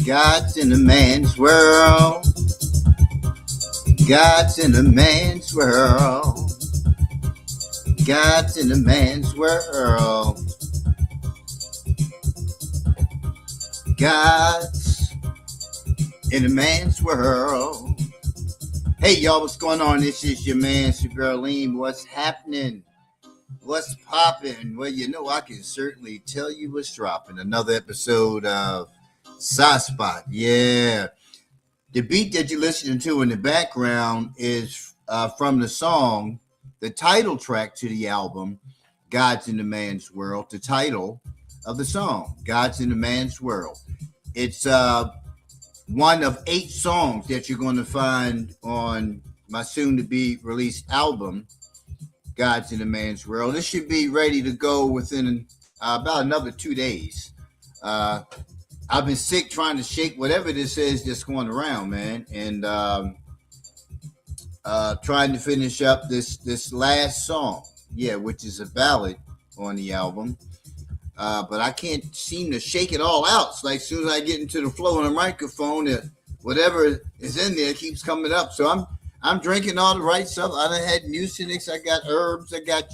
God's in a man's world. God's in a man's world. God's in a man's world. God's in a man's world. Hey, y'all, what's going on? This is your man, Super Lean. What's happening? What's popping? Well, you know, I can certainly tell you what's dropping. Another episode of Soft Spot. Yeah. The beat that you're listening to in the background is from the song, the title track to the album, God's in the Man's World. The title of the song, God's in the Man's World. It's one of 8 songs that you're going to find on my soon-to-be released album, God's in a Man's World. This should be ready to go within about another 2 days. I've been sick trying to shake whatever this is that's going around, man, and trying to finish up this last song, which is a ballad on the album. But I can't seem to shake it all out. It's like as soon as I get into the flow on the microphone, whatever is in there keeps coming up. So I'm drinking all the right stuff. I done had mucinex. I got herbs. I got,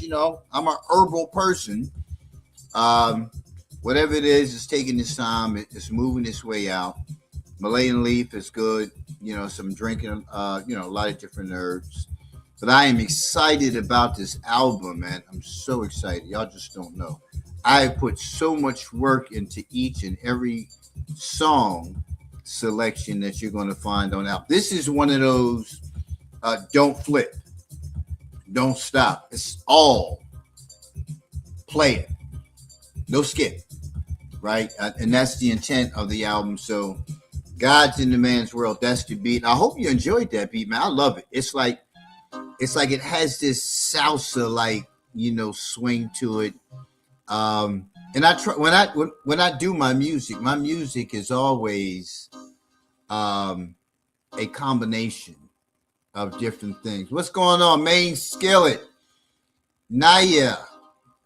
I'm an herbal person. Whatever it is, it's taking this time. It's moving its way out. Malayan leaf is good. Some drinking, a lot of different herbs. But I am excited about this album, man. I'm so excited. Y'all just don't know. I put so much work into each and every song selection that you're going to find on album. This is one of those don't flip, don't stop. It's all play it, no skip, right? And that's the intent of the album. So God's in the Man's World, that's the beat. I hope you enjoyed that beat, man. I love it. It's like it has this salsa swing to it. And I try when I do my music is always a combination of different things. What's going on, Main Skillet? Naya,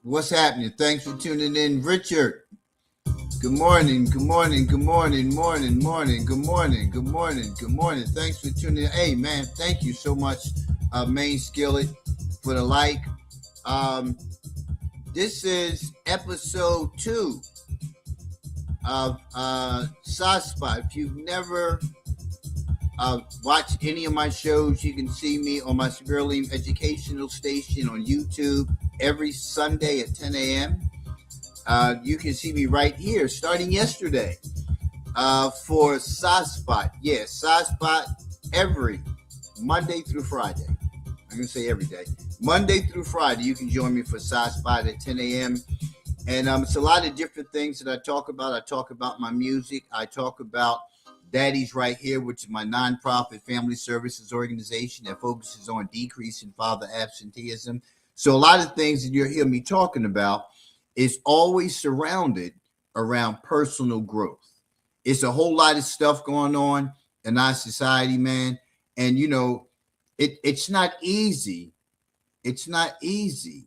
what's happening? Thanks for tuning in, Richard. Good morning, good morning, good morning, morning, good morning, good morning, good morning. Thanks for tuning in. Hey, man, thank you so much, Main Skillet, for the like. This is episode 2 of Soft Spot. If you've never watched any of my shows, you can see me on my Severely Educational Station on YouTube every Sunday at 10 a.m. You can see me right here starting yesterday for Soft Spot. Yeah, Soft Spot every Monday through Friday. I'm going to say every day. Monday through Friday, you can join me for Soft Spot at 10 a.m. And it's a lot of different things that I talk about. I talk about my music. I talk about Daddy's Right Here, which is my nonprofit family services organization that focuses on decreasing father absenteeism. So a lot of things that you'll hear me talking about is always surrounded around personal growth. It's a whole lot of stuff going on in our society, man. And, it's not easy. It's not easy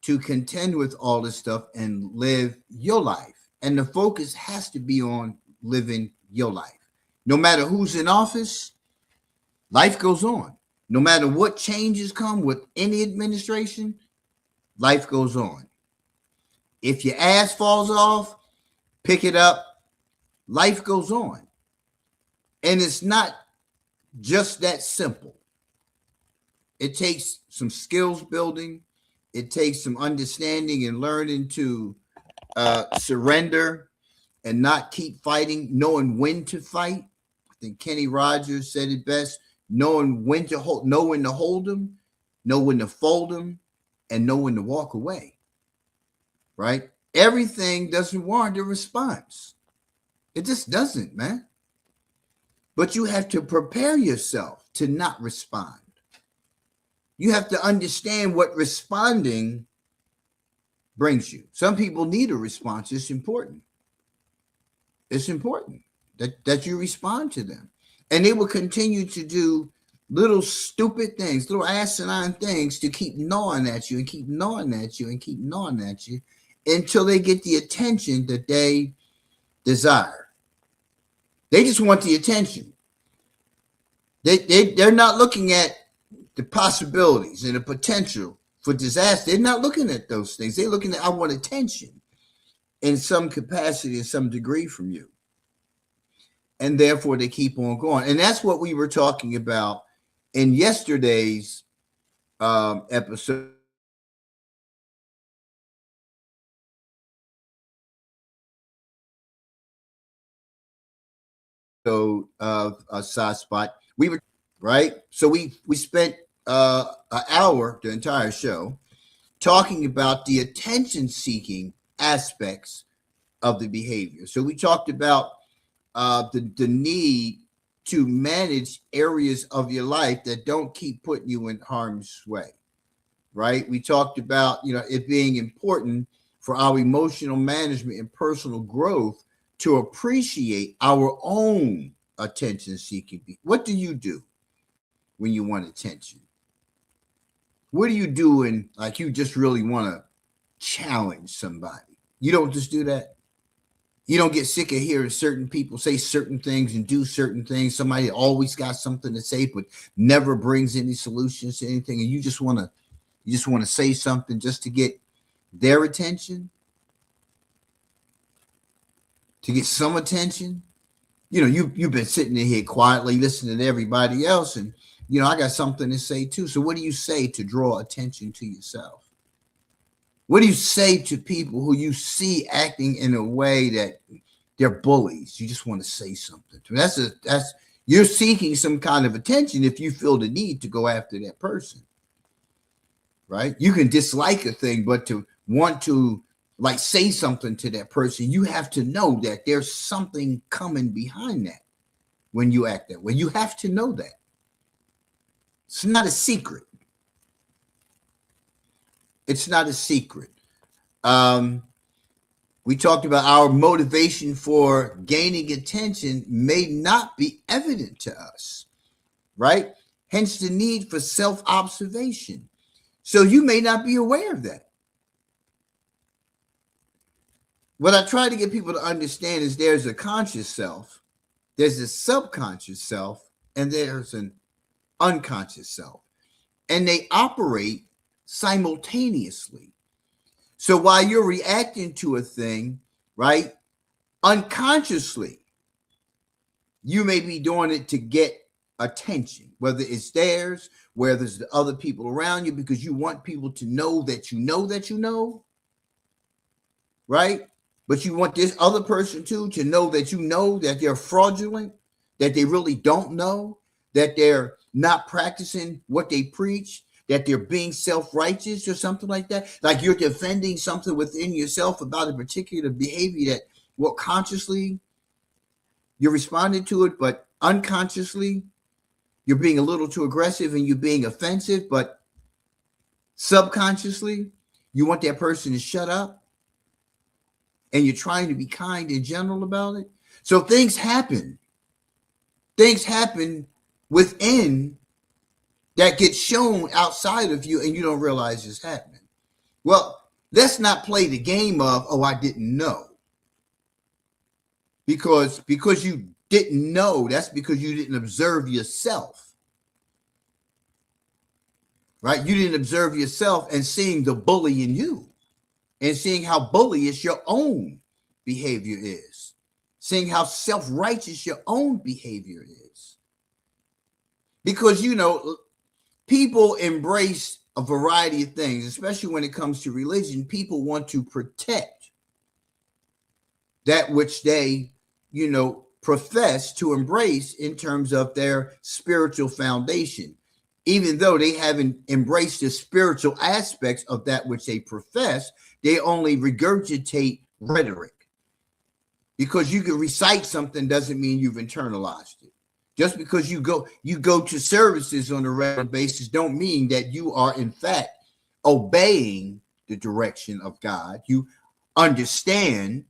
to contend with all this stuff and live your life. And the focus has to be on living your life. No matter who's in office, life goes on. No matter what changes come with any administration, life goes on. If your ass falls off, pick it up. Life goes on. And it's not just that simple. It takes some skills building. It takes some understanding and learning to surrender and not keep fighting, knowing when to fight. I think Kenny Rogers said it best, knowing when to hold, know when to hold them, know when to fold them, and know when to walk away, right? Everything doesn't warrant a response. It just doesn't, man. But you have to prepare yourself to not respond. You have to understand what responding brings you. Some people need a response. It's important. It's important that you respond to them. And they will continue to do little stupid things, little asinine things to keep gnawing at you and keep gnawing at you and keep gnawing at you until they get the attention that they desire. They just want the attention. They're not looking at the possibilities and the potential for disaster. They're not looking at those things. They're looking at, I want attention in some capacity, in some degree from you. And therefore they keep on going. And that's what we were talking about in yesterday's episode of Spot. We were right. So we spent an hour, the entire show, talking about the attention seeking aspects of the behavior. So we talked about the need to manage areas of your life that don't keep putting you in harm's way, right? We talked about, it being important for our emotional management and personal growth to appreciate our own attention seeking. What do you do when you want attention? What do you do when, like, you just really want to challenge somebody? You don't just do that. You don't get sick of hearing certain people say certain things and do certain things. Somebody always got something to say, but never brings any solutions to anything. And you just want to say something just to get their attention, to get some attention. You've been sitting in here quietly listening to everybody else, and I got something to say too. So what do you say to draw attention to yourself? What do you say to people who you see acting in a way that they're bullies? You just want to say something to them. That's you're seeking some kind of attention if you feel the need to go after that person, right? You can dislike a thing, but to want to like say something to that person, you have to know that there's something coming behind that when you act that way. You have to know that. It's not a secret. It's not a secret. We talked about our motivation for gaining attention may not be evident to us, right? Hence the need for self-observation. So you may not be aware of that. What I try to get people to understand is there's a conscious self, there's a subconscious self, and there's an unconscious self. And they operate simultaneously. So while you're reacting to a thing, right, unconsciously, you may be doing it to get attention, whether it's theirs, whether it's the other people around you, because you want people to know that you know, right? But you want this other person too to know that they're fraudulent, that they really don't know, that they're not practicing what they preach, that they're being self-righteous or something like that. Like you're defending something within yourself about a particular behavior that, well, consciously you're responding to it, but unconsciously you're being a little too aggressive and you're being offensive, but subconsciously you want that person to shut up and you're trying to be kind and gentle about it. So things happen within that gets shown outside of you and you don't realize it's happening. Well, let's not play the game of, oh, I didn't know. Because you didn't know, that's because you didn't observe yourself. Right? You didn't observe yourself and seeing the bully in you and seeing how bullish your own behavior is. Seeing how self-righteous your own behavior is. Because, people embrace a variety of things, especially when it comes to religion. People want to protect that which they, profess to embrace in terms of their spiritual foundation, even though they haven't embraced the spiritual aspects of that which they profess. They only regurgitate rhetoric. Because you can recite something doesn't mean you've internalized it. Just because you go to services on a regular basis don't mean that you are in fact obeying the direction of God. You understand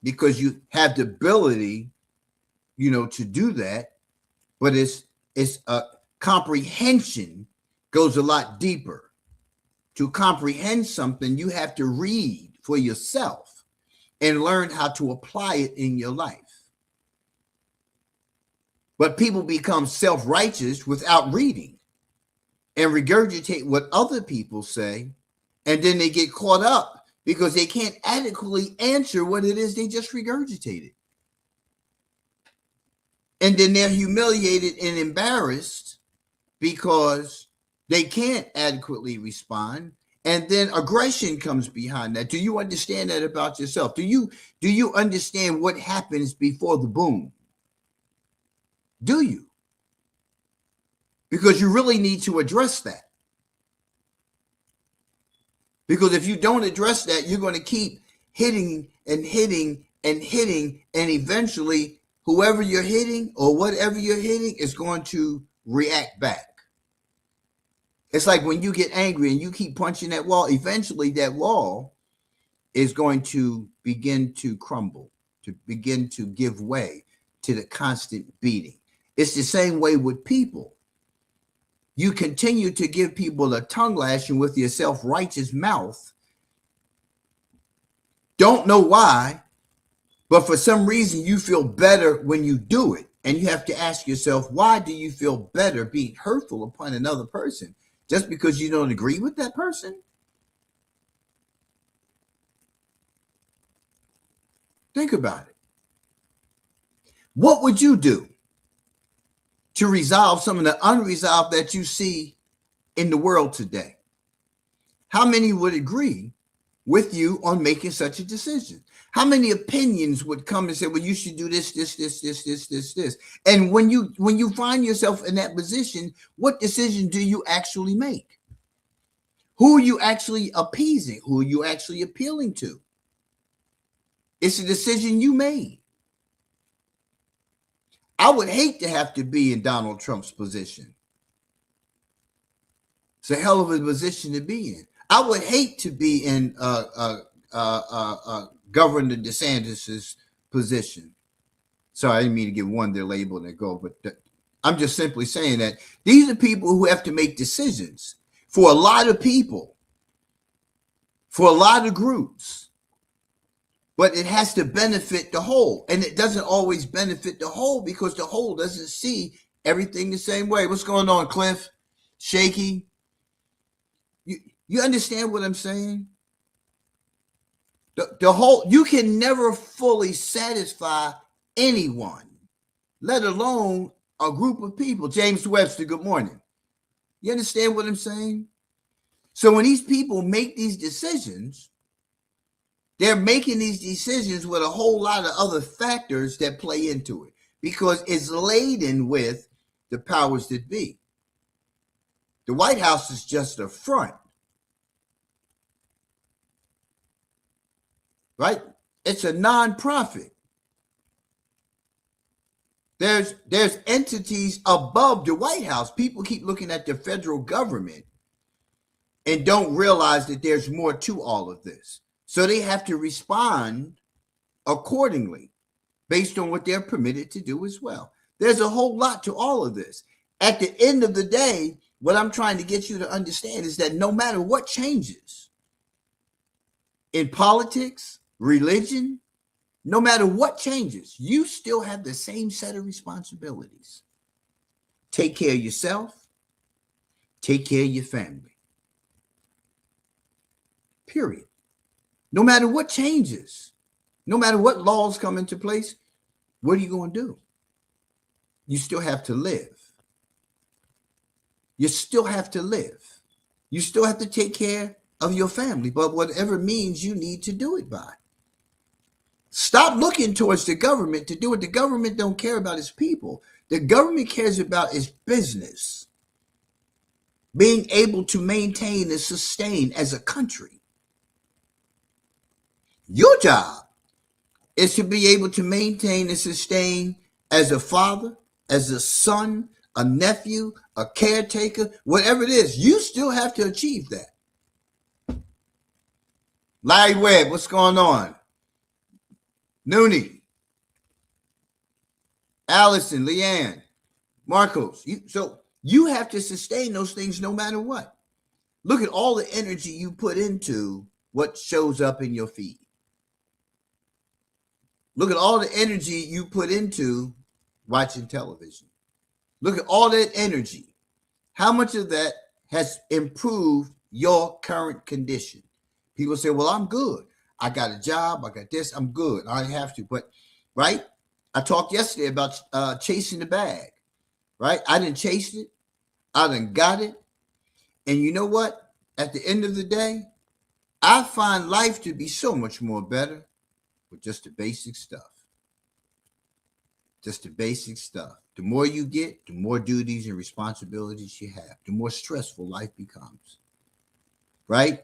because you have the ability, to do that, but it's a comprehension goes a lot deeper. To comprehend something, you have to read for yourself and learn how to apply it in your life. But people become self-righteous without reading and regurgitate what other people say, and then they get caught up because they can't adequately answer what it is they just regurgitated. And then they're humiliated and embarrassed because they can't adequately respond. And then aggression comes behind that. Do you understand that about yourself? Do you understand what happens before the boom? Do you? Because you really need to address that. Because if you don't address that, you're going to keep hitting and hitting and hitting, and eventually whoever you're hitting or whatever you're hitting is going to react back. It's like when you get angry and you keep punching that wall, eventually that wall is going to begin to crumble, to begin to give way to the constant beating. It's the same way with people. You continue to give people a tongue lashing with your self-righteous mouth. Don't know why, but for some reason you feel better when you do it. And you have to ask yourself, why do you feel better being hurtful upon another person? Just because you don't agree with that person? Think about it. What would you do to resolve some of the unresolved that you see in the world today? How many would agree with you on making such a decision? How many opinions would come and say, well, you should do this. And when you find yourself in that position, what decision do you actually make? Who are you actually appeasing? Who are you actually appealing to? It's a decision you made. I would hate to have to be in Donald Trump's position. It's a hell of a position to be in. I would hate to be in Governor DeSantis's position. Sorry, I didn't mean to give one their label and go, but I'm just simply saying that these are people who have to make decisions for a lot of people, for a lot of groups. But it has to benefit the whole. And it doesn't always benefit the whole because the whole doesn't see everything the same way. What's going on, Cliff? Shaky? You understand what I'm saying? The whole, you can never fully satisfy anyone, let alone a group of people. James Webster, good morning. You understand what I'm saying? So when these people make these decisions, they're making these decisions with a whole lot of other factors that play into it because it's laden with the powers that be. The White House is just a front, right? It's a nonprofit. There's entities above the White House. People keep looking at the federal government and don't realize that there's more to all of this. So they have to respond accordingly based on what they're permitted to do as well. There's a whole lot to all of this. At the end of the day, what I'm trying to get you to understand is that no matter what changes in politics, religion, no matter what changes, you still have the same set of responsibilities. Take care of yourself. Take care of your family. Period. No matter what changes, no matter what laws come into place, what are you going to do? You still have to live. You still have to live. You still have to take care of your family, but whatever means you need to do it by. Stop looking towards the government to do it. The government don't care about its people. The government cares about its business. Being able to maintain and sustain as a country. Your job is to be able to maintain and sustain as a father, as a son, a nephew, a caretaker, whatever it is. You still have to achieve that. Larry Webb, what's going on? Noonie, Allison, Leanne, Marcos. So you have to sustain those things no matter what. Look at all the energy you put into what shows up in your feed. Look at all the energy you put into watching television. Look at all that energy. How much of that has improved your current condition? People say, well, I'm good. I got a job. I got this. I'm good. I don't have to. But, right? I talked yesterday about chasing the bag, right? I didn't chase it. I done got it. And you know what? At the end of the day, I find life to be so much more better with just the basic stuff. Just the basic stuff. The more you get, the more duties and responsibilities you have, the more stressful life becomes. Right?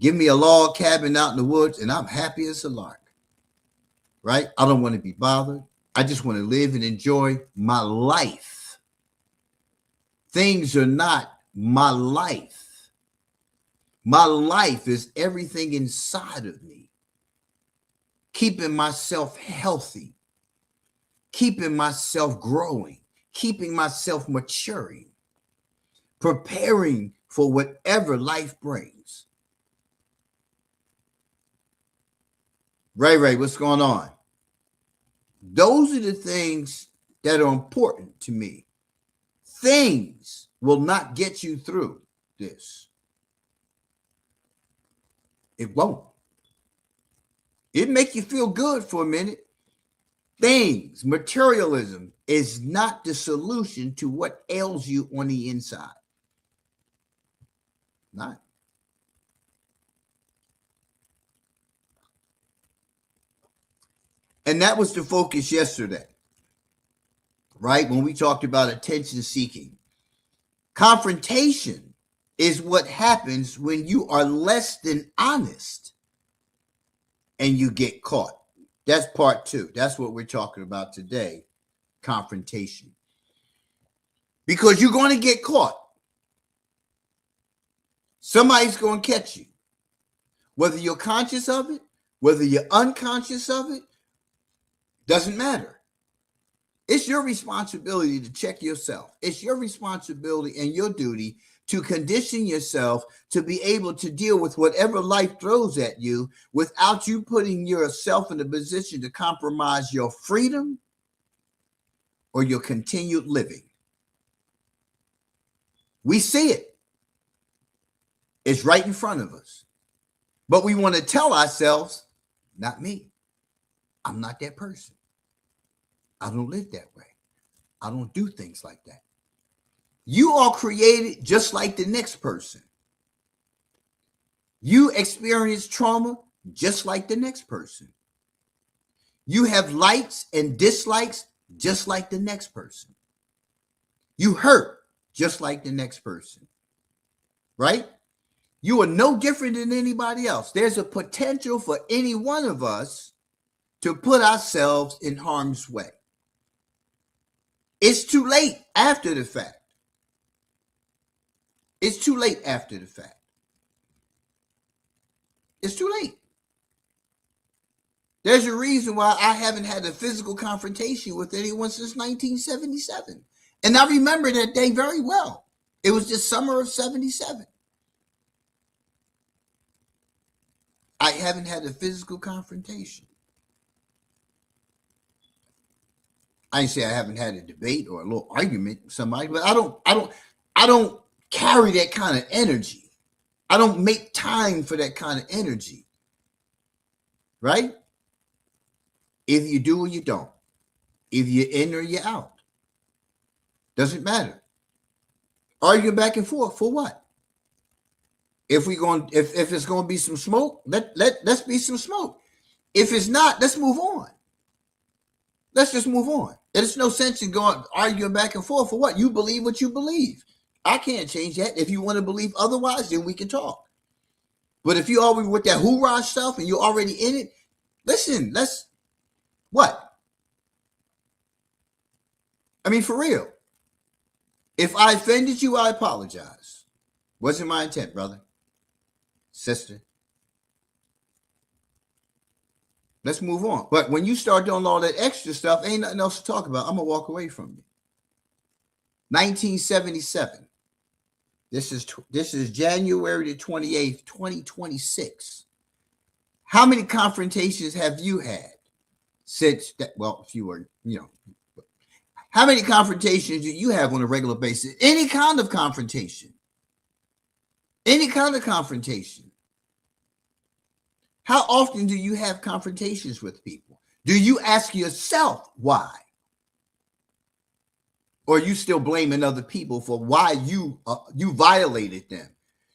Give me a log cabin out in the woods and I'm happy as a lark. Right? I don't want to be bothered. I just want to live and enjoy my life. Things are not my life. My life is everything inside of me. Keeping myself healthy. Keeping myself growing, keeping myself maturing, preparing for whatever life brings. Ray, what's going on? Those are the things that are important to me. Things will not get you through this. It won't. It make you feel good for a minute. Things, materialism is not the solution to what ails you on the inside. Not. And that was the focus yesterday, right? When we talked about attention seeking. Confrontation is what happens when you are less than honest and you get caught. That's part 2. That's what we're talking about today, confrontation. Because you're going to get caught. Somebody's going to catch you. Whether you're conscious of it, whether you're unconscious of it, doesn't matter. It's your responsibility to check yourself. It's your responsibility and your duty to condition yourself to be able to deal with whatever life throws at you without you putting yourself in a position to compromise your freedom or your continued living. We see it. It's right in front of us. But we want to tell ourselves, not me. I'm not that person. I don't live that way. I don't do things like that. You are created just like the next person. You experience trauma just like the next person. You have likes and dislikes just like the next person. You hurt just like the next person. Right? You are no different than anybody else. There's a potential for any one of us to put ourselves in harm's way. It's too late after the fact. It's too late after the fact. It's too late. There's a reason why I haven't had a physical confrontation with anyone since 1977. And I remember that day very well. It was the summer of 77. I haven't had a physical confrontation. I didn't say I haven't had a debate or a little argument with somebody, but I don't carry that kind of energy. I don't make time for that kind of energy. Right? Either you do or you don't. Either you're in or you're out. Doesn't matter. Arguing back and forth for what? If it's going to be some smoke, let's be some smoke. If it's not, let's move on. Let's just move on. There's no sense in going arguing back and forth for what? You believe what you believe. I can't change that. If you want to believe otherwise, then we can talk. But if you already with that hoorah stuff and you're already in it, listen, what? I mean, for real. If I offended you, I apologize. Wasn't my intent, brother, sister. Let's move on. But when you start doing all that extra stuff, ain't nothing else to talk about. I'm going to walk away from you. 1977. This is January the 28th, 2026. How many confrontations have you had since that? Well, if you were, How many confrontations do you have on a regular basis? Any kind of confrontation. Any kind of confrontation. How often do you have confrontations with people? Do you ask yourself why? Or are you still blaming other people for why you violated them?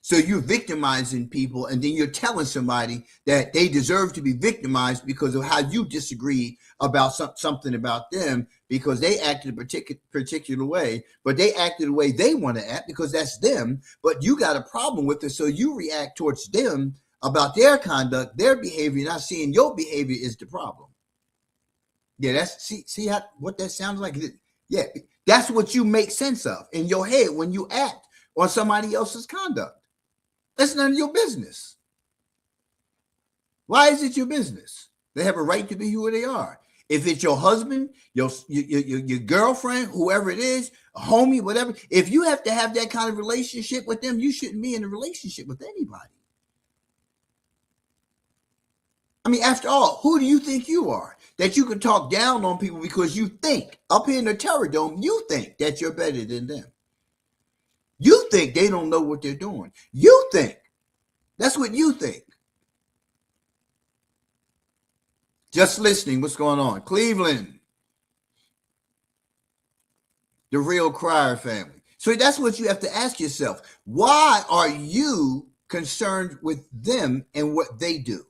So you're victimizing people, and then you're telling somebody that they deserve to be victimized because of how you disagree about something about them, because they acted a particular way, but they acted the way they want to act because that's them. But you got a problem with it, so you react towards them about their conduct, their behavior, not seeing your behavior is the problem. Yeah, that's see how what that sounds like. Yeah, that's what you make sense of in your head when you act on somebody else's conduct. That's none of your business. Why is it your business? They have a right to be who they are. If it's your husband, your girlfriend, whoever it is, a homie, whatever, if you have to have that kind of relationship with them, you shouldn't be in a relationship with anybody. I mean, after all, who do you think you are? That you can talk down on people because you think, up here in the Terror Dome, you think that you're better than them. You think they don't know what they're doing. You think. That's what you think. Just listening, what's going on? Cleveland. The Real Crier family. So that's what you have to ask yourself. Why are you concerned with them and what they do?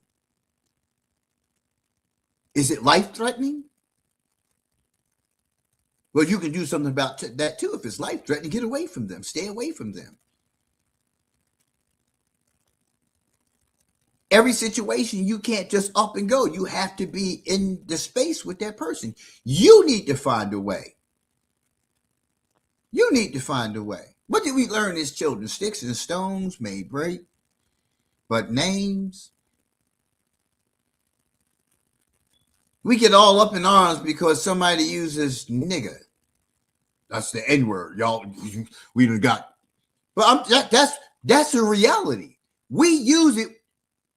Is it life-threatening? Well, you can do something about that too. If it's life-threatening, get away from them. Stay away from them. Every situation, you can't just up and go. You have to be in the space with that person. You need to find a way. You need to find a way. What did we learn as children? Sticks and stones may break, but names. We get all up in arms because somebody uses nigger. That's the N word, y'all. We done got. But that's a reality. We use it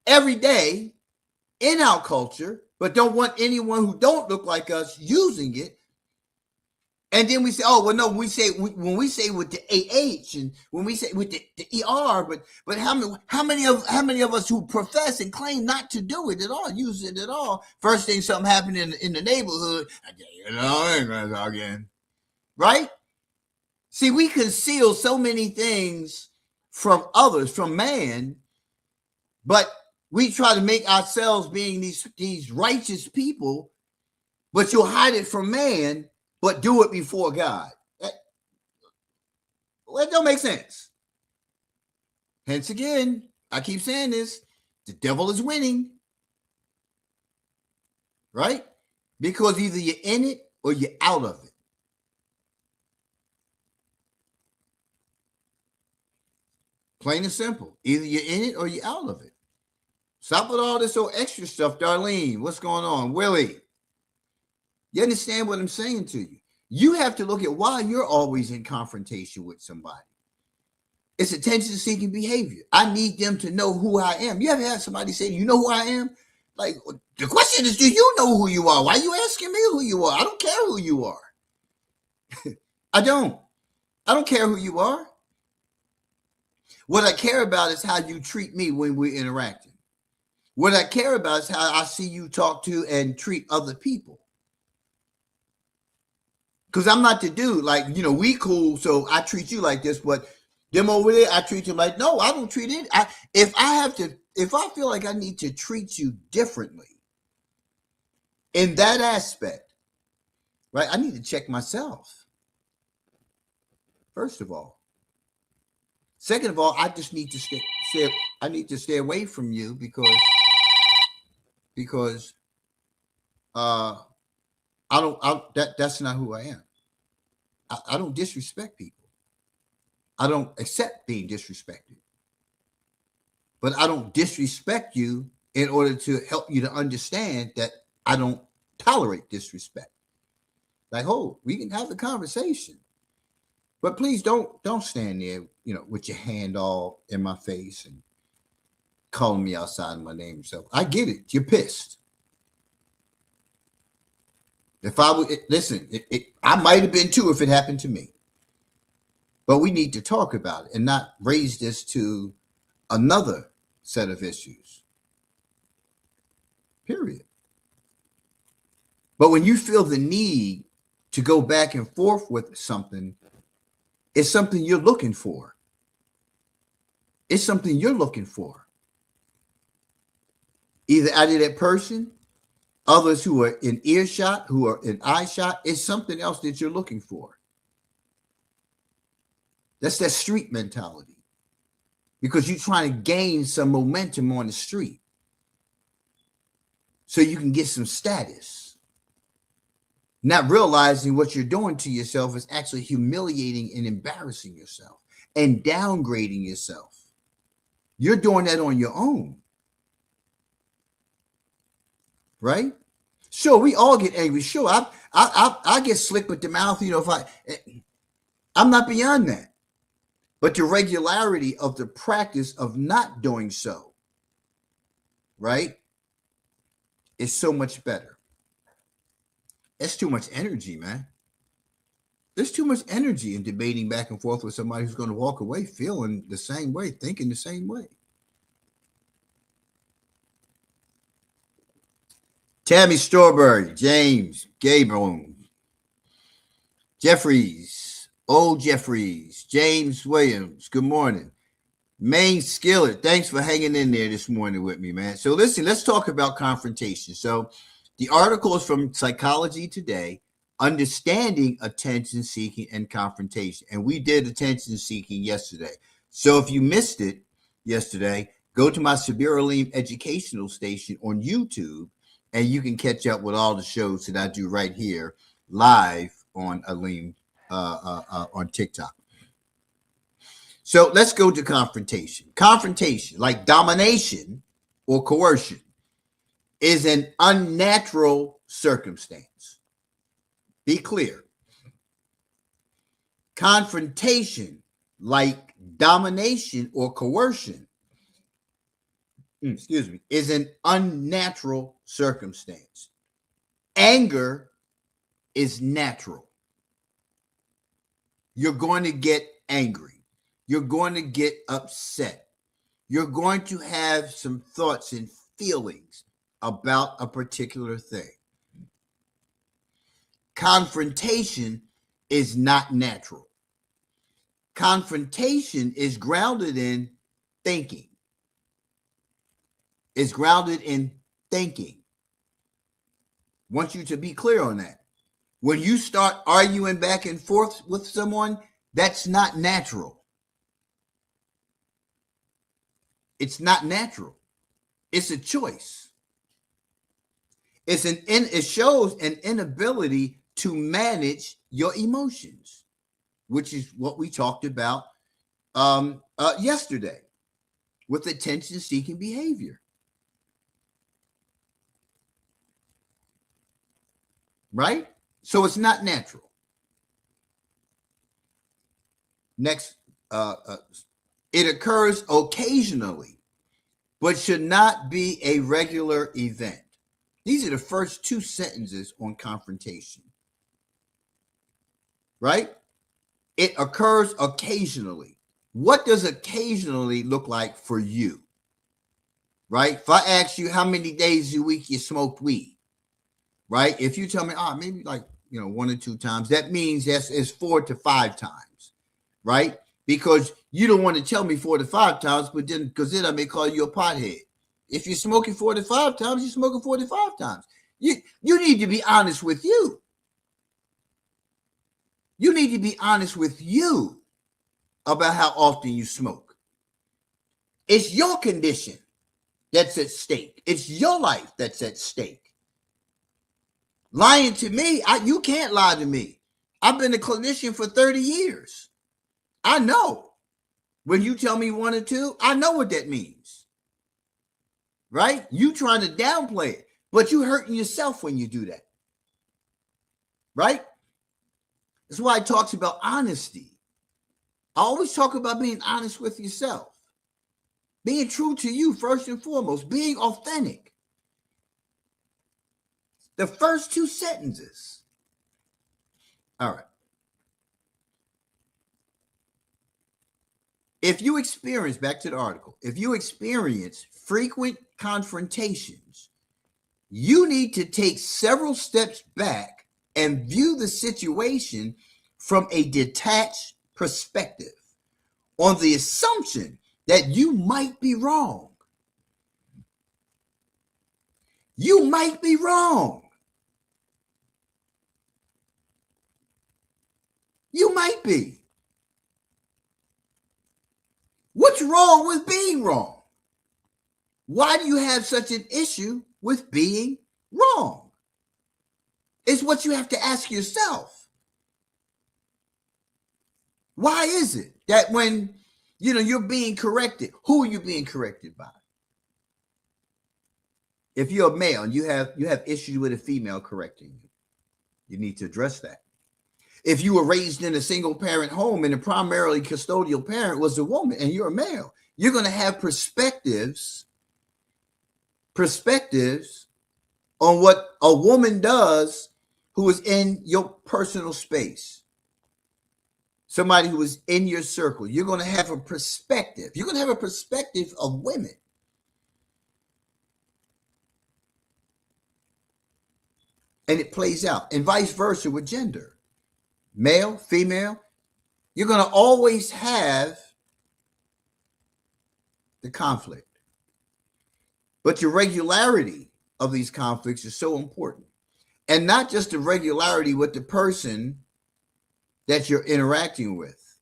every day in our culture, but don't want anyone who don't look like us using it. And then we say, oh well, no. When we say with the AH and when we say with the ER, but how many of us who profess and claim not to do it at all, use it at all? First thing something happened in the neighborhood, I ain't gonna talk again, right? See, we conceal so many things from others, from man, but we try to make ourselves being these righteous people, but you'll hide it from man, but do it before God. That don't make sense. Hence again, I keep saying this, the devil is winning, right? Because either you're in it or you're out of it. Plain and simple. Either you're in it or you're out of it. Stop with all this old extra stuff. Darlene, what's going on? Willie, you understand what I'm saying to you? You have to look at why you're always in confrontation with somebody. It's attention-seeking behavior. I need them to know who I am. You ever had somebody say, you know who I am? Like, the question is, do you know who you are? Why are you asking me who you are? I don't care who you are. I don't care who you are. What I care about is how you treat me when we're interacting. What I care about is how I see you talk to and treat other people. Because I'm not the dude, like, we cool, so I treat you like this, but them over there, I treat them like, no, I don't treat it. If I feel like I need to treat you differently in that aspect, right, I need to check myself, first of all. Second of all, I just need to stay away from you because that's not who I am. I don't disrespect people. I don't accept being disrespected. But I don't disrespect you in order to help you to understand that I don't tolerate disrespect. Like, we can have the conversation. But please don't stand there, with your hand all in my face and calling me outside of my name yourself. I get it. You're pissed. If I would listen, I might have been too if it happened to me. But we need to talk about it and not raise this to another set of issues. Period. But when you feel the need to go back and forth with something, it's something you're looking for. It's something you're looking for. Either out of that person, others who are in earshot, who are in eye shot, it's something else that you're looking for. That's that street mentality. Because you're trying to gain some momentum on the street so you can get some status. Not realizing what you're doing to yourself is actually humiliating and embarrassing yourself and downgrading yourself. You're doing that on your own. Right? Sure, we all get angry. Sure, I get slick with the mouth, if I'm not beyond that. But the regularity of the practice of not doing so, right, is so much better. It's too much energy, man. There's too much energy in debating back and forth with somebody who's going to walk away feeling the same way, thinking the same way. Tammy Strawberry, James, Gabriel, Jeffries, Old Jeffries, James Williams, good morning. Main Skillet, thanks for hanging in there this morning with me, man. So listen, let's talk about confrontation. So the article is from Psychology Today, Understanding Attention Seeking and Confrontation. And we did attention seeking yesterday. So if you missed it yesterday, go to my Sabir Aleem educational station on YouTube, and you can catch up with all the shows that I do right here live on Aleem on TikTok. So let's go to confrontation. Confrontation, like domination or coercion, is an unnatural circumstance. Be clear. Confrontation, like domination or coercion, is an unnatural circumstance. Anger is natural. You're going to get angry. You're going to get upset. You're going to have some thoughts and feelings about a particular thing. Confrontation is not natural. Confrontation is grounded in thinking. It's grounded in thinking. Want you to be clear on that. When you start arguing back and forth with someone, that's not natural. It's not natural. It's a choice. It shows an inability to manage your emotions, which is what we talked about yesterday with attention-seeking behavior. Right? So it's not natural. Next, it occurs occasionally, but should not be a regular event. These are the first two sentences on confrontation. Right? It occurs occasionally. What does occasionally look like for you? Right? If I ask you how many days a week you smoked weed, right? If you tell me, maybe like, 1 or 2 times, that means it's 4 to 5 times, right? Because you don't want to tell me 4 to 5 times, because then I may call you a pothead. If you're smoking 4 to 5 times, you're smoking 4 to 5 times. You need to be honest with you. You need to be honest with you about how often you smoke. It's your condition that's at stake. It's your life that's at stake. Lying to me, you can't lie to me. I've been a clinician for 30 years. I know. When you tell me 1 or 2, I know what that means. Right? You trying to downplay it, but you hurting yourself when you do that. Right? That's why it talks about honesty. I always talk about being honest with yourself. Being true to you first and foremost. Being authentic. The first two sentences. All right. If you experience, back to the article, if you experience frequent confrontations, you need to take several steps back and view the situation from a detached perspective on the assumption that you might be wrong. You might be wrong. You might be. What's wrong with being wrong? Why do you have such an issue with being wrong? It's what you have to ask yourself. Why is it that when you're being corrected, who are you being corrected by? If you're a male and you have issues with a female correcting you, you need to address that. If you were raised in a single parent home and the primarily custodial parent was a woman and you're a male, you're going to have perspectives on what a woman does who is in your personal space. Somebody who is in your circle. You're going to have a perspective. You're going to have a perspective of women. And it plays out. And vice versa with gender. Male, female. You're going to always have the conflict. But the regularity of these conflicts is so important. And not just the regularity with the person that you're interacting with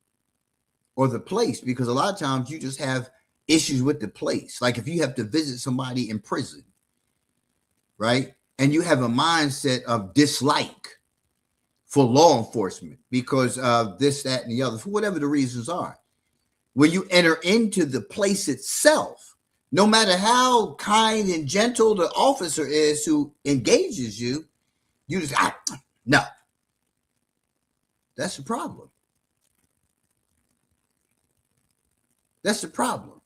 or the place, because a lot of times you just have issues with the place. Like if you have to visit somebody in prison, right? And you have a mindset of dislike for law enforcement because of this, that, and the other, for whatever the reasons are. When you enter into the place itself, no matter how kind and gentle the officer is who engages you, you just, no. That's the problem. That's the problem.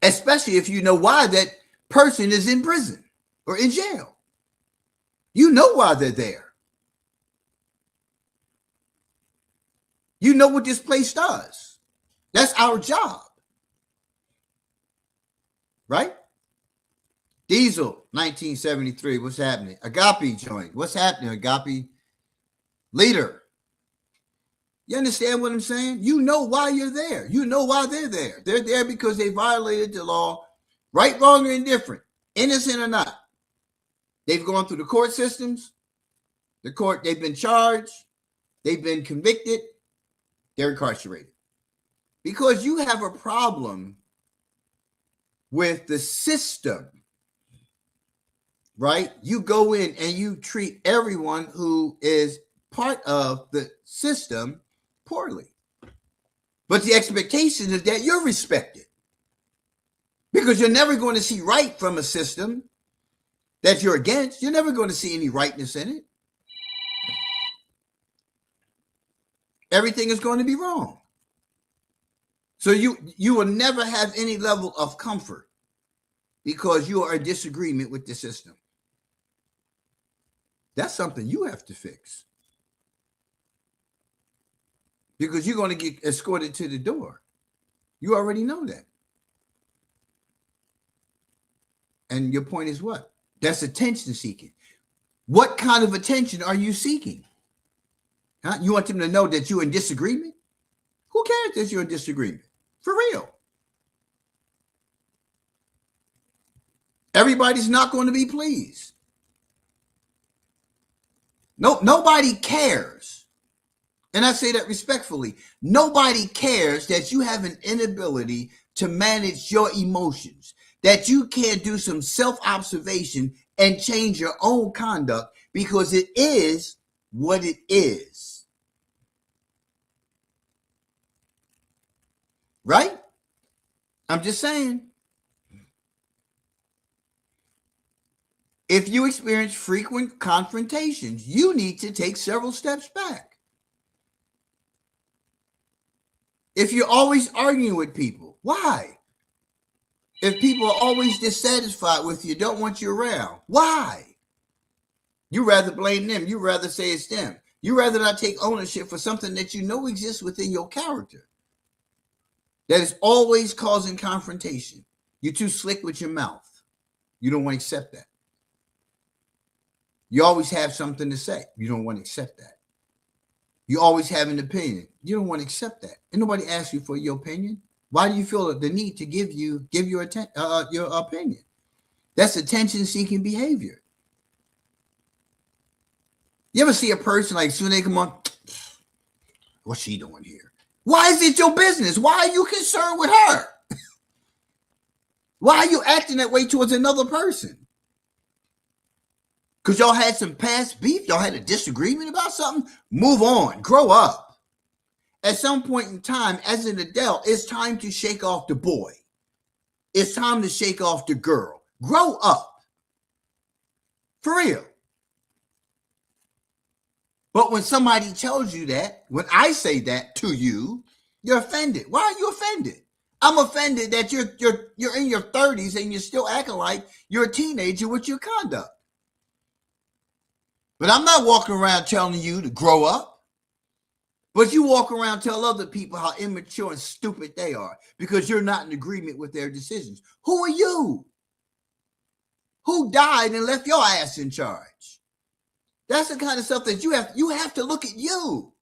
Especially if you know why that person is in prison or in jail. You know why they're there. You know what this place does. That's our job. Right? Diesel, 1973. What's happening? Agape joint. What's happening, Agape? Leader. You understand what I'm saying? You know why you're there. You know why they're there. They're there because they violated the law, right, wrong, or indifferent, innocent or not. They've gone through the court systems. They've been charged. They've been convicted. They're incarcerated. Because you have a problem with the system, right? You go in and you treat everyone who is part of the system poorly. But the expectation is that you're respected. Because you're never going to see right from a system that you're against. You're never going to see any rightness in it. Everything is going to be wrong. So you will never have any level of comfort because you are in disagreement with the system. That's something you have to fix. Because you're going to get escorted to the door. You already know that. And your point is what? That's attention seeking. What kind of attention are you seeking? Huh? You want them to know that you're in disagreement? Who cares that you're in disagreement? For real. Everybody's not going to be pleased. No, nobody cares. And I say that respectfully. Nobody cares that you have an inability to manage your emotions, that you can't do some self-observation and change your own conduct because it is what it is. Right? I'm just saying. If you experience frequent confrontations, you need to take several steps back. If you're always arguing with people, why? If people are always dissatisfied with you, don't want you around, why? You rather blame them. You rather say it's them. You rather not take ownership for something that you know exists within your character that is always causing confrontation. You're too slick with your mouth. You don't want to accept that. You always have something to say. You don't want to accept that. You always have an opinion. You don't want to accept that. And nobody asks you for your opinion. Why do you feel the need to give your opinion? That's attention-seeking behavior. You ever see a person like soon they come on, what's she doing here? Why is it your business? Why are you concerned with her? Why are you acting that way towards another person? Because y'all had some past beef? Y'all had a disagreement about something? Move on. Grow up. At some point in time, as an adult, it's time to shake off the boy. It's time to shake off the girl. Grow up. For real. But when somebody tells you that, when I say that to you, you're offended. Why are you offended? I'm offended that you're in your 30s and you're still acting like you're a teenager with your conduct. But I'm not walking around telling you to grow up. But you walk around and tell other people how immature and stupid they are because you're not in agreement with their decisions. Who are you? Who died and left your ass in charge? That's the kind of stuff that you have to look at you.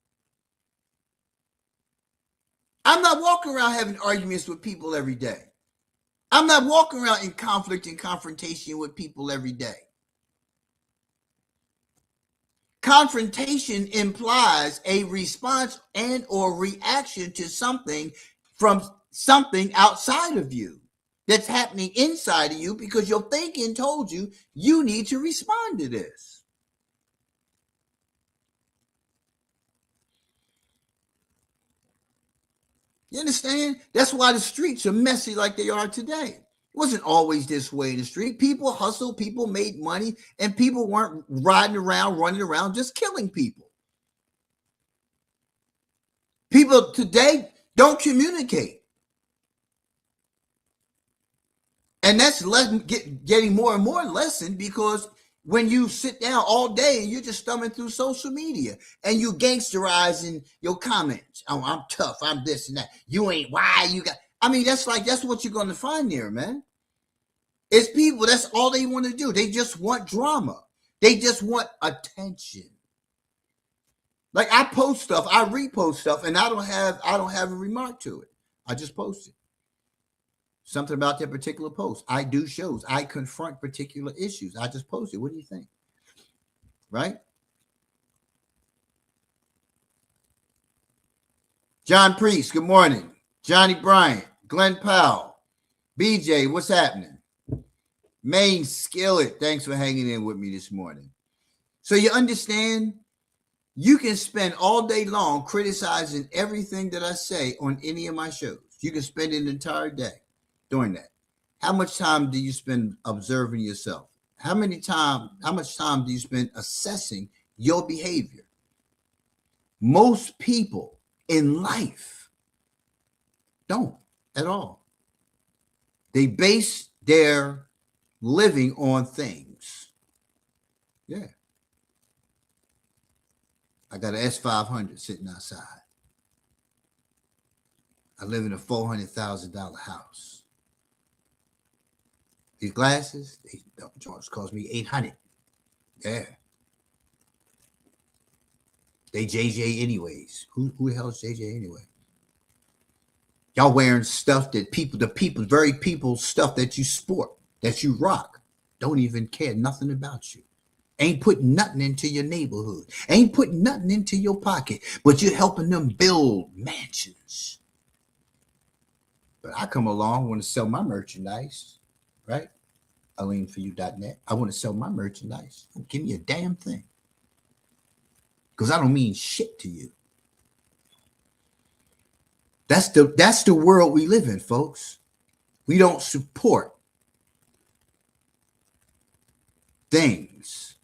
I'm not walking around having arguments with people every day. I'm not walking around in conflict and confrontation with people every day. Confrontation implies a response and or reaction to something from something outside of you that's happening inside of you because your thinking told you you need to respond to this. You understand? That's why the streets are messy like they are today. It wasn't always this way in the street. People hustled, people made money, and people weren't riding around, running around, just killing people. People today don't communicate. And that's getting more and more lessened because when you sit down all day and you're just thumbing through social media and you gangsterizing your comments. Oh, I'm tough. I'm this and that. You ain't why you got. I mean, that's what you're going to find there, man. It's people. That's all they want to do. They just want drama. They just want attention. Like I post stuff, I repost stuff, and I don't have a remark to it. I just post it. Something about that particular post. I do shows. I confront particular issues. I just post it. What do you think? Right? John Priest, good morning. Johnny Bryant, Glenn Powell, BJ, what's happening? Main Skillet, thanks for hanging in with me this morning. So you understand, you can spend all day long criticizing everything that I say on any of my shows. You can spend an entire day doing that. How much time do you spend observing yourself? How much time do you spend assessing your behavior? Most people in life don't at all. They base their living on things. Yeah. I got an S500 sitting outside. I live in a $400,000 house. These glasses, George cost me $800. Yeah. They JJ anyways. Who the hell is JJ anyway? Y'all wearing stuff that very people stuff that you sport, that you rock, don't even care nothing about you. Ain't putting nothing into your neighborhood. Ain't putting nothing into your pocket, but you're helping them build mansions. But I come along, want to sell my merchandise, right? AleneForYou.net. I want to sell my merchandise. Don't give me a damn thing. Because I don't mean shit to you. That's the world we live in, folks. We don't support things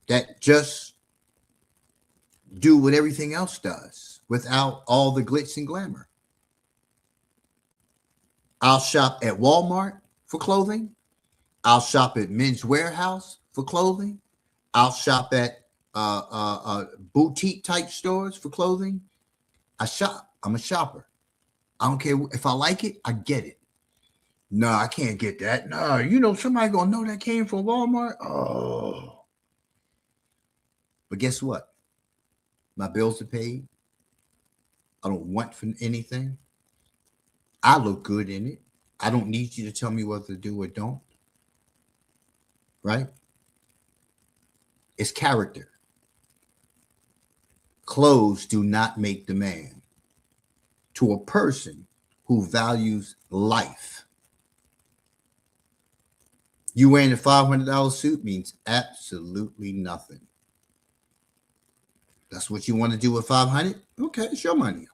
that just do what everything else does without all the glitz and glamour. I'll shop at Walmart for clothing. I'll shop at Men's Warehouse for clothing. I'll shop at boutique type stores for clothing. I shop. I'm a shopper. I don't care if I like it, I get it. No, I can't get that. No, somebody gonna know that came from Walmart. Oh. But guess what? My bills are paid. I don't want for anything. I look good in it. I don't need you to tell me whether to do or don't. Right? It's character. Clothes do not make the man. To a person who values life. You wearing a $500 suit means absolutely nothing. That's what you want to do with $500? Okay, it's your money.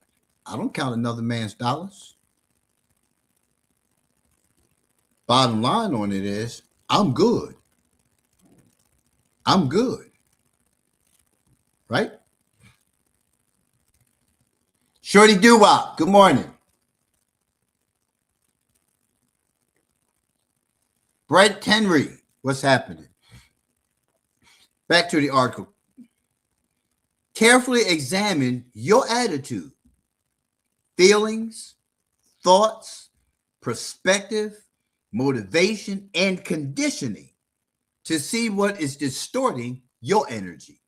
I don't count another man's dollars. Bottom line on it is, I'm good. I'm good. Right? Shorty Doo-Wop, good morning. Brett Henry, what's happening? Back to the article. Carefully examine your attitude, feelings, thoughts, perspective, motivation, and conditioning to see what is distorting your energy.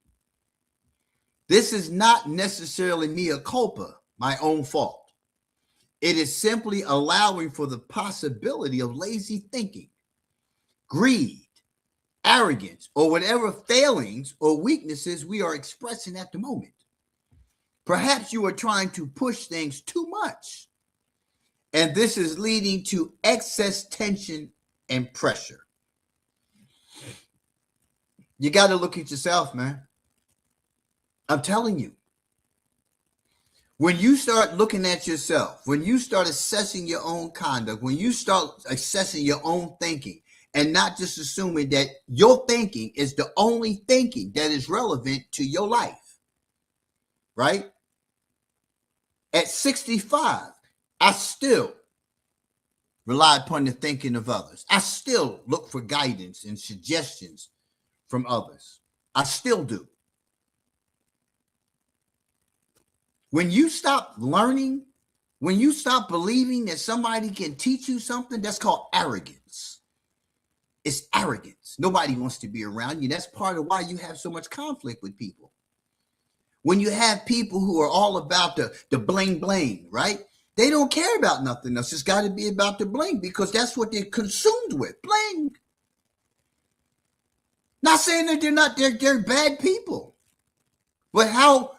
This is not necessarily mea culpa, my own fault. It is simply allowing for the possibility of lazy thinking, greed, arrogance, or whatever failings or weaknesses we are expressing at the moment. Perhaps you are trying to push things too much, and this is leading to excess tension and pressure. You got to look at yourself, man. I'm telling you. When you start looking at yourself, when you start assessing your own conduct, when you start assessing your own thinking, and not just assuming that your thinking is the only thinking that is relevant to your life, right? At 65, I still rely upon the thinking of others. I still look for guidance and suggestions from others. I still do. When you stop learning, when you stop believing that somebody can teach you something, that's called arrogance. It's arrogance. Nobody wants to be around you. That's part of why you have so much conflict with people. When you have people who are all about the bling bling, right? They don't care about nothing else. It's got to be about the bling because that's what they're consumed with. Bling. Not saying that they're bad people. But how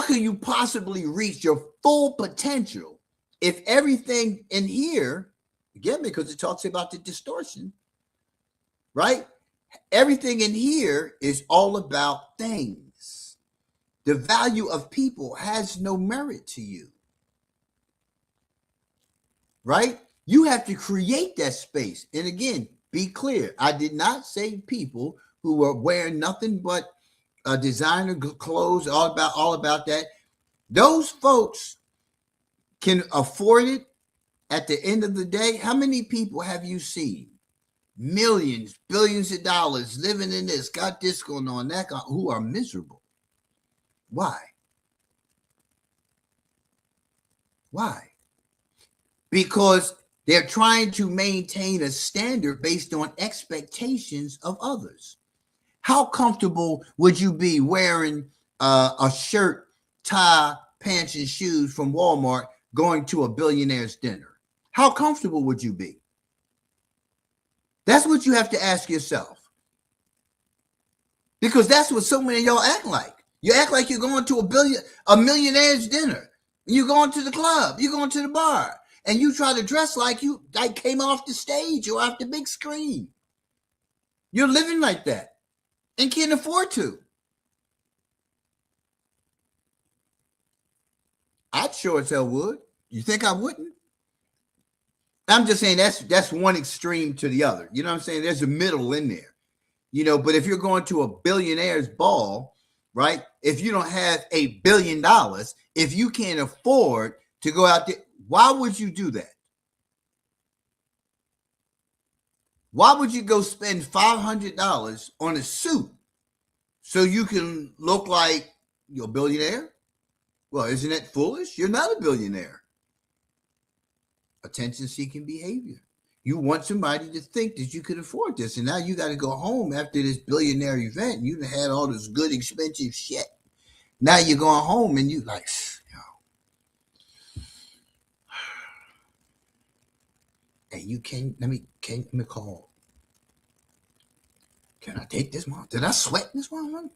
can you possibly reach your full potential if everything in here, again, because it talks about the distortion, right? Everything in here is all about things. The value of people has no merit to you, right? You have to create that space. And again, be clear. I did not say people who are wearing nothing but designer clothes, all about that. Those folks can afford it. At the end of the day, how many people have you seen? Millions, billions of dollars living in this, got this going on, that, who are miserable. Why? Why? Because they're trying to maintain a standard based on expectations of others. How comfortable would you be wearing a shirt, tie, pants, and shoes from Walmart going to a billionaire's dinner? How comfortable would you be? That's what you have to ask yourself. Because that's what so many of y'all act like. You act like you're going to a millionaire's dinner. You're going to the club. You're going to the bar. And you try to dress like you came off the stage or off the big screen. You're living like that and can't afford to. I sure as hell would. You think I wouldn't? I'm just saying that's one extreme to the other. You know what I'm saying? There's a middle in there. But if you're going to a billionaire's ball, right? If you don't have $1 billion, if you can't afford to go out there, Why would you do that? Why would you go spend $500 on a suit so you can look like you're a billionaire? Well, isn't that foolish? You're not a billionaire. Attention-seeking behavior. You want somebody to think that you could afford this, and now you got to go home after this billionaire event. You had all this good, expensive shit. Now you're going home and you like, hey, you can't. Let me call. Can I take this one? Did I sweat this one?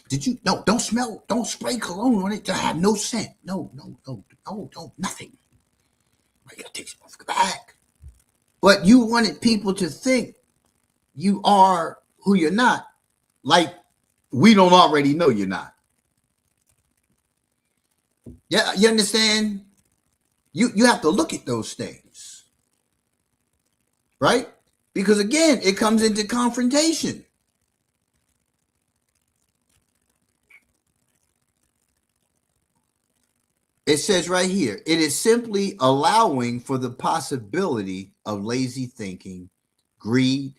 Did you? No, don't smell. Don't spray cologne on it. To have no scent. No, nothing. I gotta take some off the back. But you wanted people to think you are who you're not, like we don't already know you're not. Yeah, you understand? You have to look at those things, right? Because again, it comes into confrontation. It says right here, it is simply allowing for the possibility of lazy thinking, greed,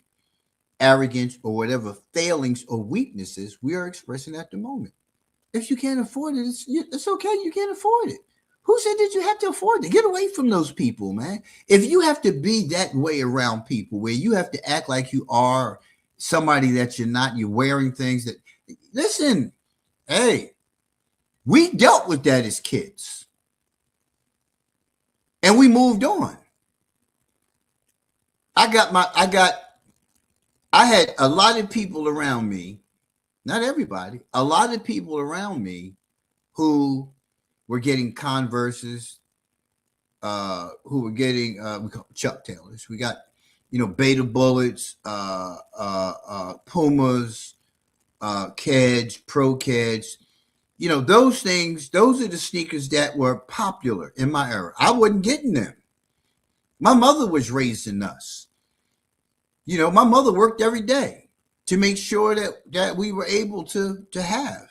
arrogance, or whatever failings or weaknesses we are expressing at the moment. If you can't afford it, it's okay. You can't afford it. Who said that you have to afford it? Get away from those people, man. If you have to be that way around people where you have to act like you are somebody that you're not, you're wearing things that, listen, hey, we dealt with that as kids. And we moved on. I had a lot of people around me, not everybody, a lot of people around me who were getting Converses, who were getting we call Chuck Taylors. We got, Beta Bullets, Pumas, Keds, Pro Keds. Those things, those are the sneakers that were popular in my era. I wasn't getting them. My mother was raising us. My mother worked every day to make sure that we were able to have.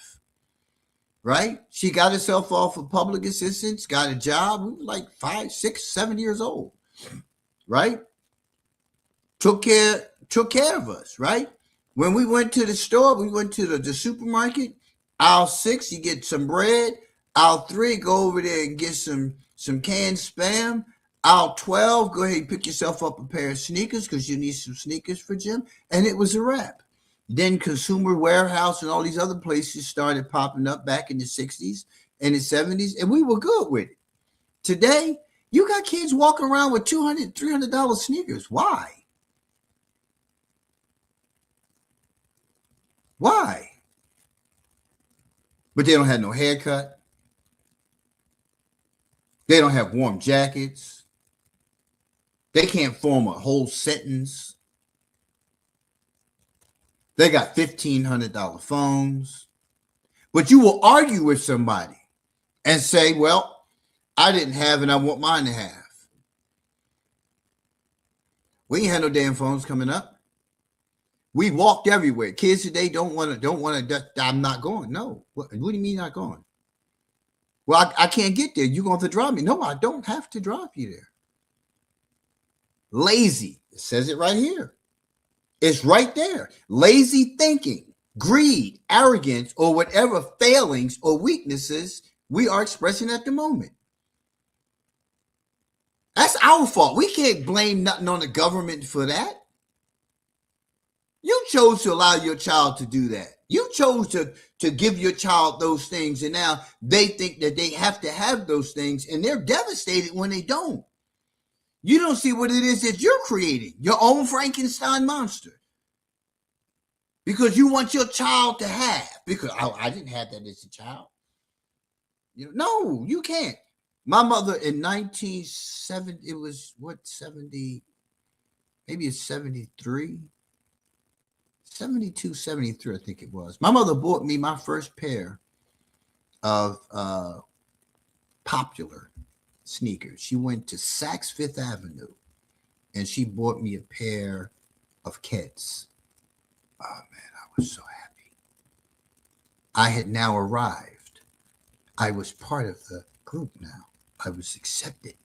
Right? She got herself off of public assistance, got a job. We were like 5, 6, 7 years old. Right? Took care of us, right? When we went to the store, we went to the supermarket. Aisle 6, you get some bread. Aisle 3, go over there and get some canned Spam. Aisle 12, go ahead and pick yourself up a pair of sneakers because you need some sneakers for gym. And it was a wrap. Then Consumer Warehouse and all these other places started popping up back in the 60s and the 70s, and we were good with it. Today, you got kids walking around with $200, $300 sneakers. Why? Why? But they don't have no haircut. They don't have warm jackets. They can't form a whole sentence. They got $1,500 phones. But you will argue with somebody and say, well, I didn't have it. I want mine to have. We ain't had no damn phones coming up. We walked everywhere. Kids today don't want to, I'm not going. No. What do you mean not going? Well, I can't get there. You're going to have to drive me. No, I don't have to drive you there. Lazy. It says it right here. It's right there. Lazy thinking, greed, arrogance, or whatever failings or weaknesses we are expressing at the moment. That's our fault. We can't blame nothing on the government for that. You chose to allow your child to do that. You chose to give your child those things, and now they think that they have to have those things, and they're devastated when they don't. You don't see what it is that you're creating, your own Frankenstein monster. Because you want your child to have. Because I didn't have that as a child. No, you can't. My mother in 1970, it was 70, maybe it's 73, 72, 73, I think it was. My mother bought me my first pair of popular sneakers. She went to Saks Fifth Avenue and she bought me a pair of Keds. Oh man, I was so happy. I had now arrived. I was part of the group now. I was accepted.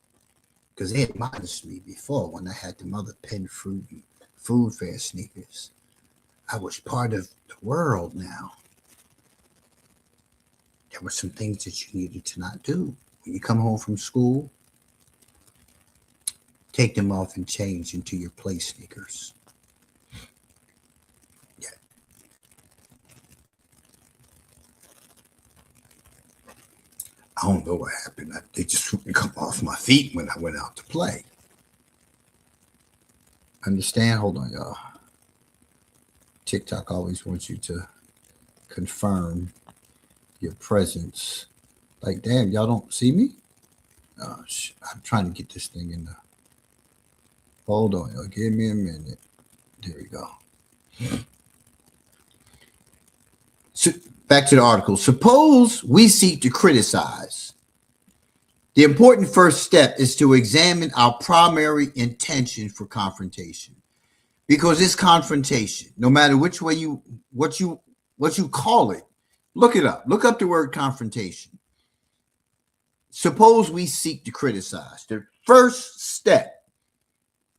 because they admonished me before when I had them other Penn Food Fair sneakers. I was part of the world now. There were some things that you needed to not do. When you come home from school, take them off and change into your play sneakers. Yeah. I don't know what happened. They just wouldn't come off my feet when I went out to play. Understand? Hold on, y'all. TikTok always wants you to confirm your presence. Like, damn, y'all don't see me? I'm trying to get this thing in the. Hold on, y'all. Give me a minute. There we go. So, back to the article. Suppose we seek to criticize. The important first step is to examine our primary intention for confrontation. Because it's confrontation, no matter which way what you call it. Look it up. Look up the word confrontation. Suppose we seek to criticize. The first step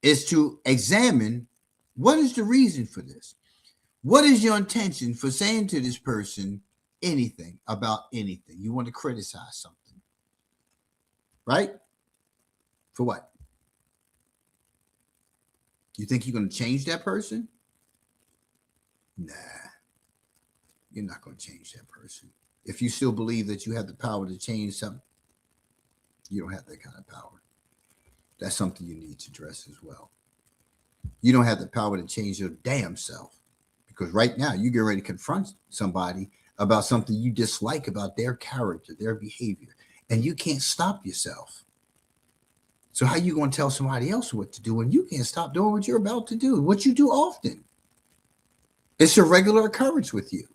is to examine what is the reason for this. What is your intention for saying to this person anything about anything? You want to criticize something, right? For what? You think you're going to change that person? Nah, you're not going to change that person. If you still believe that you have the power to change something, you don't have that kind of power. That's something you need to address as well. You don't have the power to change your damn self, because right now you get ready to confront somebody about something you dislike about their character, their behavior, and you can't stop yourself. So how are you going to tell somebody else what to do when you can't stop doing what you're about to do, what you do often? It's a regular occurrence with you.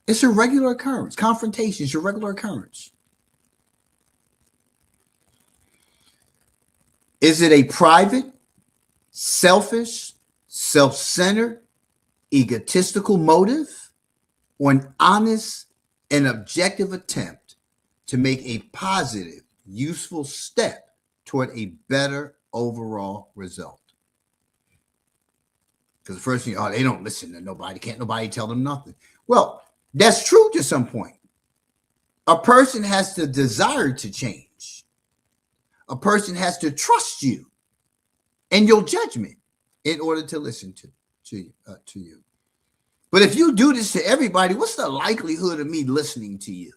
It's a regular occurrence. Confrontation is a regular occurrence. Is it a private, selfish, self-centered, egotistical motive, or an honest and objective attempt to make a positive, useful step toward a better overall result? Because the first thing, oh, they don't listen to nobody. Can't nobody tell them nothing. Well, that's true to some point. A person has to desire to change. A person has to trust you and your judgment in order to listen to you. But if you do this to everybody, what's the likelihood of me listening to you?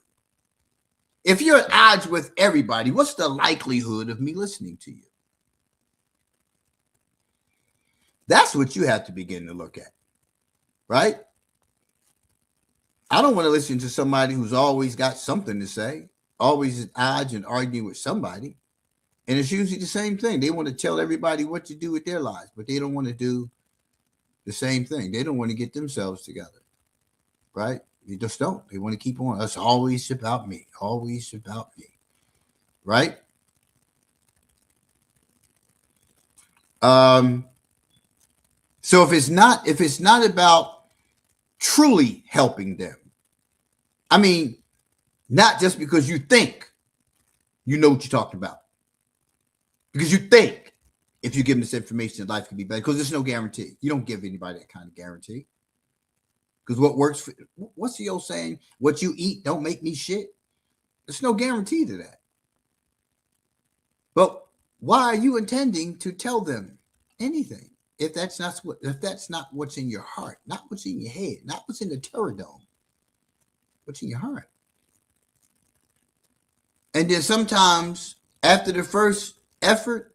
If you're at odds with everybody, what's the likelihood of me listening to you? That's what you have to begin to look at, right? I don't want to listen to somebody who's always got something to say, always at odds and arguing with somebody. And it's usually the same thing. They want to tell everybody what to do with their lives, but they don't want to do the same thing. They don't want to get themselves together, right? They just don't. They want to keep on. It's always about me, always about me, right? So if it's not about truly helping them, I mean, not just because you think you know what you're talking about, because you think if you give them this information, life can be better, because there's no guarantee. You don't give anybody that kind of guarantee. Because what works for, what's the old saying? What you eat don't make me shit. There's no guarantee to that. But why are you intending to tell them anything if that's not what's in your heart, not what's in your head, not what's in the pterodome, what's in your heart? And then sometimes after the first effort,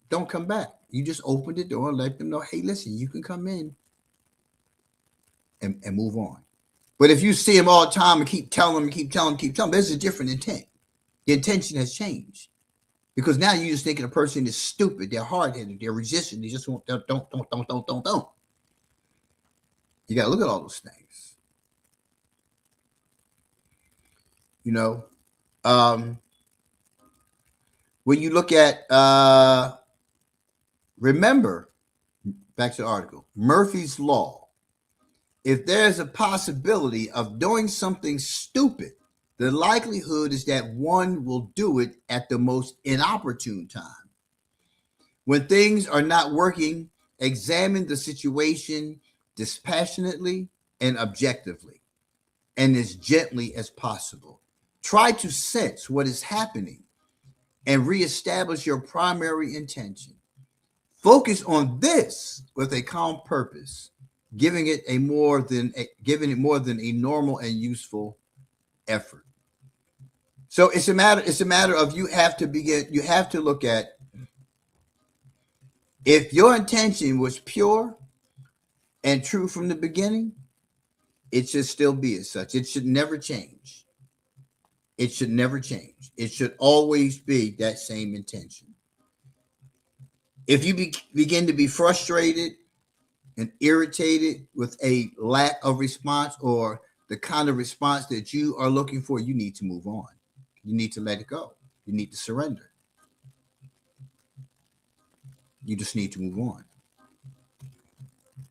don't come back. You just open the door and let them know, hey, listen, you can come in and move on. But if you see them all the time and keep telling them, there's a different intent. The intention has changed. Because now you're just thinking a person is stupid, they're hard-headed, they're resistant, they just don't. You got to look at all those things. You know, when you look at, remember, back to the article, Murphy's Law. If there's a possibility of doing something stupid the likelihood is that one will do it at the most inopportune time. When things are not working, examine the situation dispassionately and objectively, and as gently as possible. Try to sense what is happening and reestablish your primary intention. Focus on this with a calm purpose, giving it more than a normal and useful effort. So it's a matter of you have to look at, if your intention was pure and true from the beginning, it should still be as such. It should never change. It should never change. It should always be that same intention. If you begin to be frustrated and irritated with a lack of response, or the kind of response that you are looking for, you need to move on. You need to let it go. You need to surrender. You just need to move on.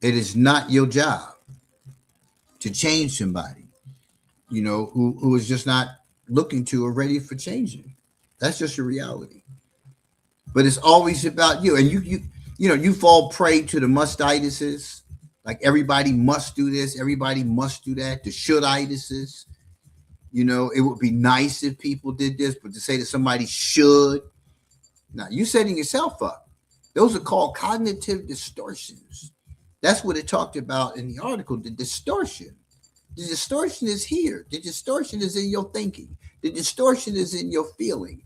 It is not your job to change somebody, who is just not looking to or ready for changing. That's just a reality. But it's always about you. And you fall prey to the must-itises. Like, everybody must do this, everybody must do that. The should-itises. It would be nice if people did this, but to say that somebody should, now you're setting yourself up. Those are called cognitive distortions. That's what it talked about in the article, the distortion. The distortion is here. The distortion is in your thinking. The distortion is in your feeling.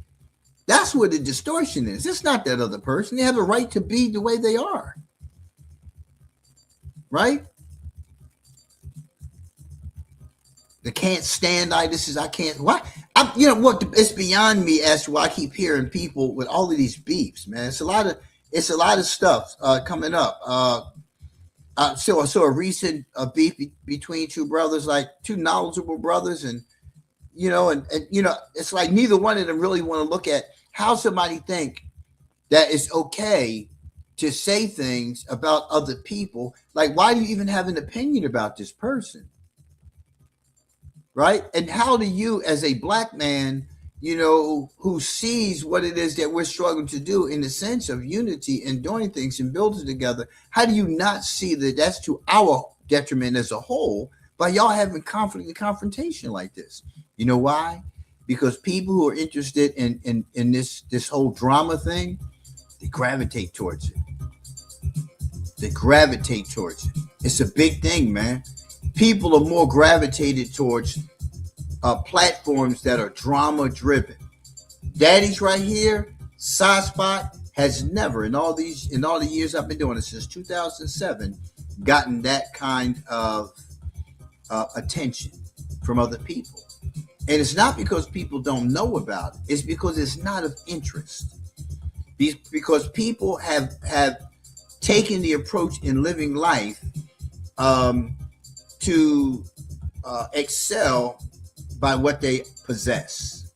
That's where the distortion is. It's not that other person. They have a right to be the way they are. Right? The can't stand itises. I can't. Why? It's beyond me as to why I keep hearing people with all of these beefs, man. It's a lot of stuff coming up. So a recent beef between two brothers, like two knowledgeable brothers, and it's like neither one of them really want to look at how somebody think that it's okay to say things about other people. Like, why do you even have an opinion about this person? Right? And how do you, as a black man, who sees what it is that we're struggling to do in the sense of unity and doing things and building together, how do you not see that that's to our detriment as a whole by y'all having conflict and confrontation like this? You know why? Because people who are interested in this whole drama thing, they gravitate towards it. They gravitate towards it. It's a big thing, man. People are more gravitated towards platforms that are drama driven. Daddy's right here. Spot has never, in all the years I've been doing it since 2007, gotten that kind of attention from other people. And it's not because people don't know about it. It's because it's not of interest. Because people have taken the approach in living life to excel by what they possess,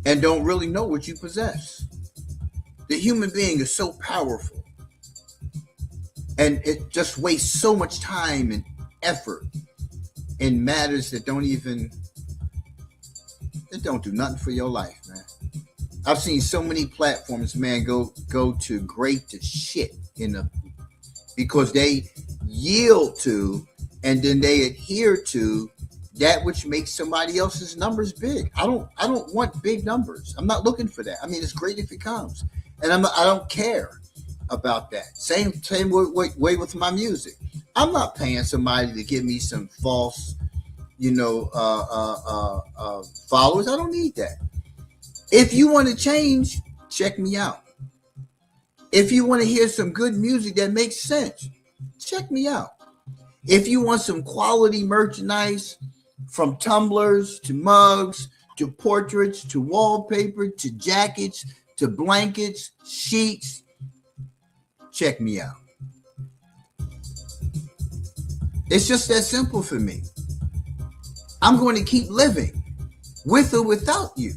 and don't really know what you possess. The human being is so powerful, and it just wastes so much time and effort in matters that don't do nothing for your life, man. I've seen so many platforms, man, go to great to shit because they yield to and then they adhere to that which makes somebody else's numbers big. I don't want big numbers. I'm not looking for that. I mean, it's great if it comes, and I don't care about that. Same way with my music. I'm not paying somebody to give me some false, followers. I don't need that. If you want to change, check me out. If you want to hear some good music that makes sense, check me out. If you want some quality merchandise, from tumblers to mugs to portraits to wallpaper to jackets to blankets, sheets, check me out. It's just that simple for me. I'm going to keep living with or without you.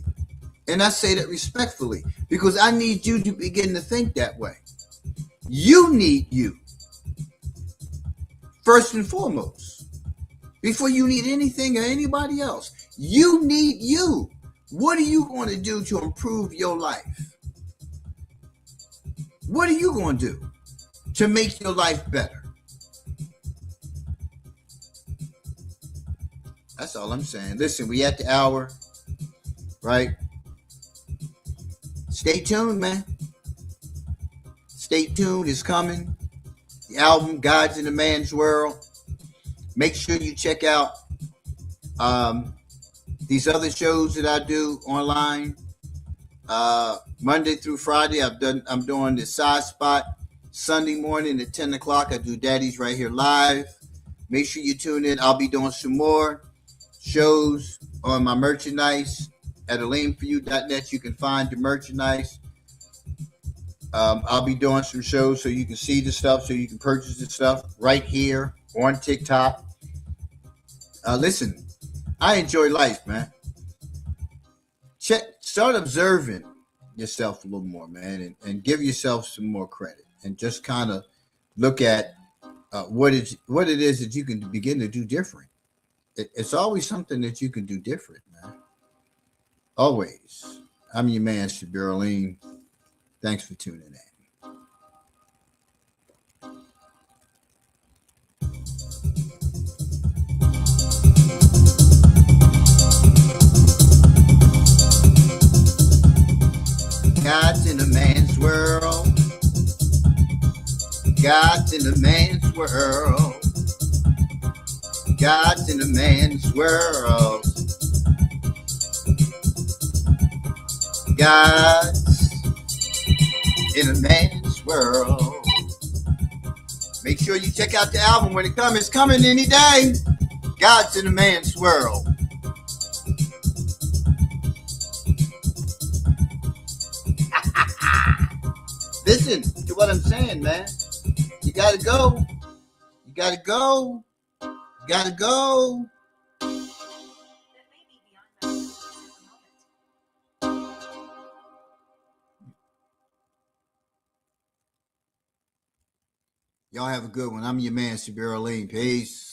And I say that respectfully because I need you to begin to think that way. You need you. First and foremost. before you need anything or anybody else. You need you. What are you going to do to improve your life? What are you going to do to make your life better? That's all I'm saying. Listen, we at the hour, right? Stay tuned, man. Stay tuned. It's coming. The album, Gods in a Man's World. Make sure you check out these other shows that I do online. Monday through Friday, I'm doing the Side Spot. Sunday morning at 10 o'clock, I do Daddy's Right Here Live. Make sure you tune in. I'll be doing some more shows on my merchandise at AlaneForYou.net. You can find the merchandise. I'll be doing some shows so you can see the stuff, so you can purchase the stuff right here on TikTok. Listen, I enjoy life, man. Start observing yourself a little more, man, and give yourself some more credit, and just kind of look at what it is that you can begin to do different. It's always something that you can do different, man. Always. I'm your man, Shabir Aline. Thanks for tuning in. God's in a man's world. God's in a man's world. God's in a man's world. God's in a man's world. Make sure you check out the album when it comes. It's coming any day. God's in a man's world. Listen to what I'm saying, man. You gotta go. You gotta go. You gotta go. Y'all have a good one. I'm your man, Shabir Aline. Peace.